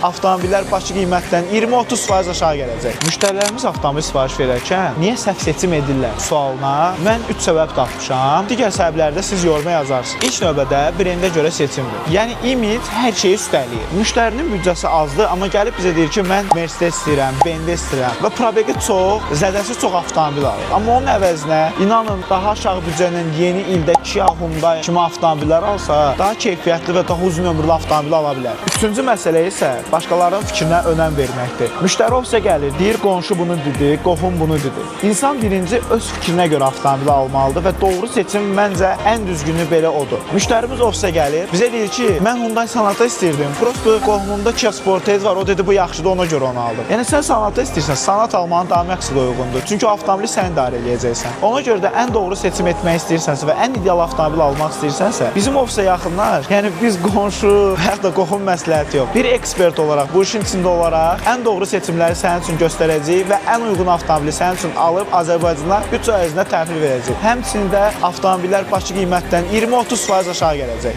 Avtomobillər Bakı qiymətdən 20-30% aşağı gələcək. Müştərilərimiz avtomobil sifariş verərkən niyə səhv seçim edirlər sualına mən 3 səbəb tapmışam. Digər səbəblərdə siz yoruma yazarsınız. İlk növbədə brendə görə seçimdir. Yəni image hər şeyi üstələyir. Müştərinin büdcəsi azdır, amma gəlib bizə deyir ki, mən Mercedes istəyirəm, BMW istəyirəm və probegi çox, zədəsi çox avtomobil alır. Amma onun əvəzinə inanın daha aşağı büdcənin yeni ildə Kia, Hyundai kimi avtomobillər alsa, daha keyfiyyətli və daha uzun ömürlü avtomobil ala bilər. Üçüncü məsələ isə başqalarının fikrinə önəm verməkdir. Müştəri ofisə gəlir, deyir qonşu bunu dedi, qohum bunu dedi. İnsan birinci öz fikrinə görə avtomobil almalıdır və doğru seçim məncə ən düzgünü belə odur. Müştərimiz ofisə gəlir, bizə deyir ki, mən Hyundai Sonata istirdim. Prosto qohumumda Kia Sportage var, o dedi bu yaxşıdır, ona görə onu aldım. Yəni sən Sonata istəyirsən, Sonata almanın daha məqsədə uyğundur. Çünki o avtomobili sən idarə edəcəksən. Ona görə də ən doğru seçim etmək istəyirsənsə və ən ideal avtomobil almaq istəyirsənsə, bizim ofisə yaxınlar, yəni biz qonşu və ya da qohum məsləhəti yox. Bir ekspert olaraq, bu işin içində olaraq ən doğru seçimləri sənin üçün göstərəcəyik və ən uyğun avtomobili sənin üçün alıb Azərbaycana büdcə ərzində təhvil verəcəyik. Həmçinin də avtomobillər Bakı qiymətdən 20-30% aşağı gələcək.